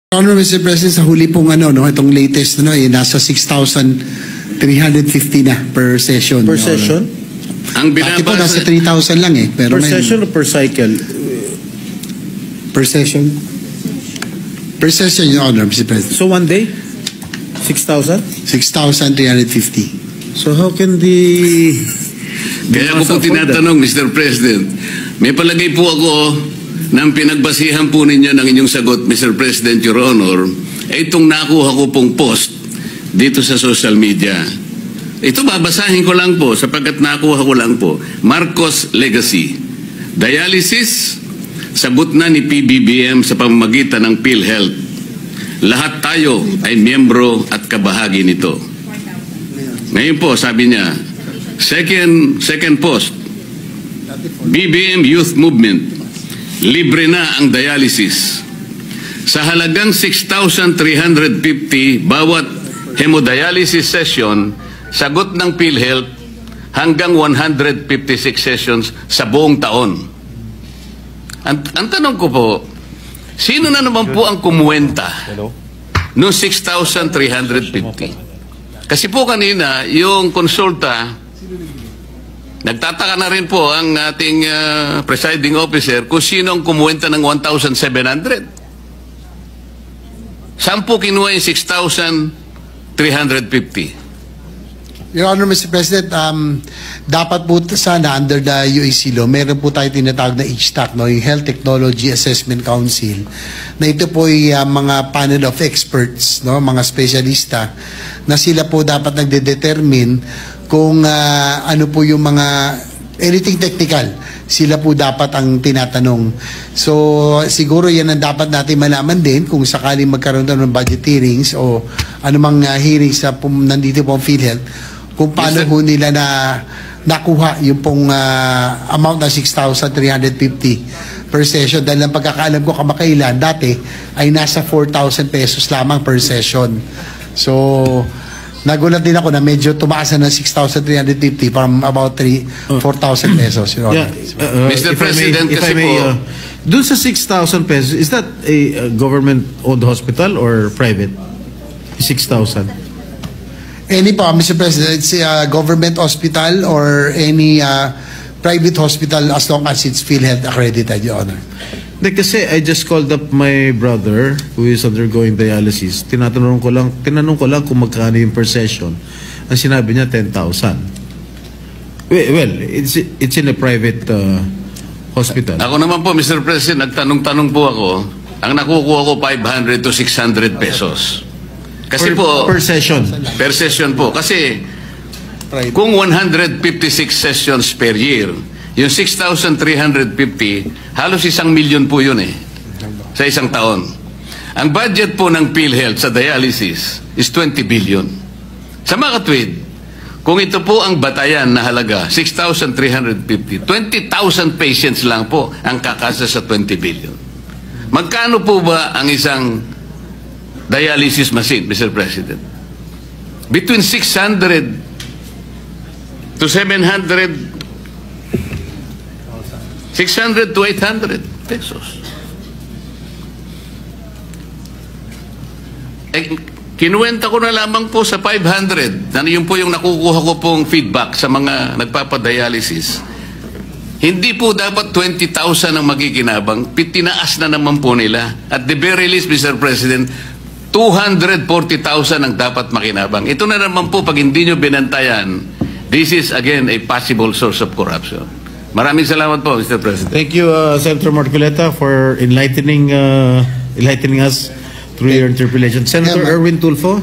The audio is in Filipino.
Honor, Mr. President, sa huli pong itong latest nasa 6,350 na per session. Per session? Ang Dati po binabasa, nasa 3,000 lang eh. Pero Per session o per cycle? Per session? Per session, Your Honor, Mr. President. So one day? 6,000? 6,350. So how can the... kaya ko po tinatanong, Mr. President, may palagay po ako ng pinagbasihan po ninyo ng inyong sagot, Mr. President, Your Honor, ay itong nakuha ko pong post dito sa social media. Ito babasahin ko lang po sapagkat nakuha ko lang po. Marcos Legacy. Dialysis, sagot na ni PBBM sa pamamagitan ng PhilHealth. Lahat tayo ay miyembro at kabahagi nito. Ngayon po, sabi niya, second post, BBM Youth Movement, libre na ang dialysis. Sa halagang 6,350 bawat hemodialysis session, sagot ng PhilHealth hanggang 156 sessions sa buong taon. Ang tanong ko po, sino na naman po ang kumuwenta noong 6,350? Kasi po kanina, yung konsulta, nagtataka na rin po ang ating presiding officer kung sino ang kumuwenta ng 1,700. Saan po kinuha yung 6,350? Your Honor, Mr. President, dapat po sana under the UAC law, meron po tayo tinatawag na HTAC, yung Health Technology Assessment Council, na ito po ay mga panel of experts, mga spesyalista, na sila po dapat nagde-determine kung ano po yung mga anything technical, sila po dapat ang tinatanong. So siguro yan ang dapat natin malaman din kung sakaling magkaroon ng budget hearings o anumang hearings na nandito po ang PhilHealth, kung paano ho nila nakuha yung pong amount na 6,350 per session. Dahil ang pagkakaalam ko kamakailan dati ay nasa 4,000 pesos lamang per session. So nagulat din ako na medyo tumaas na ng 6,350 from about 4,000 pesos. You know? Yeah, Mr. President, if I may, dun sa 6,000 pesos, is that a government-owned hospital or private? 6,000? Any po, Mr. President, it's a government hospital or any private hospital as long as it's PhilHealth accredited, Your Honor. Kasi I just called up my brother who is undergoing dialysis. Tinanong ko lang kung magkano yung per session. Ang sinabi niya 10,000. Well, it's in a private hospital. Ako naman po, Mr. President, nagtanong-tanong po ako, ang nakukuha ko 500 to 600 pesos. Kasi per session. Per session po. Kasi kung 156 sessions per year, yung 6,350, halos 1,000,000 po yun sa isang taon. Ang budget po ng PhilHealth sa dialysis is 20 billion. Sa mga katwid, kung ito po ang batayan na halaga, 6,350, 20,000 patients lang po ang kakasa sa 20 billion. Magkano po ba ang isang dialysis machine, Mr. President? Between 600 to 700 600 to 800 pesos. Kinuwenta ko na lamang po sa 500. Yun po yung nakukuha ko pong feedback sa mga nagpapadialysis. Hindi po dapat 20,000 ang magiginabang. Tinaas na naman po nila. At the very least, Mr. President, 240,000 ang dapat makinabang. Ito na naman po, pag hindi nyo binantayan, this is again a possible source of corruption. Maraming salamat po, Mr. President. Thank you, Senator Marcoleta, for enlightening us through your interpellation. Senator Erwin Tulfo.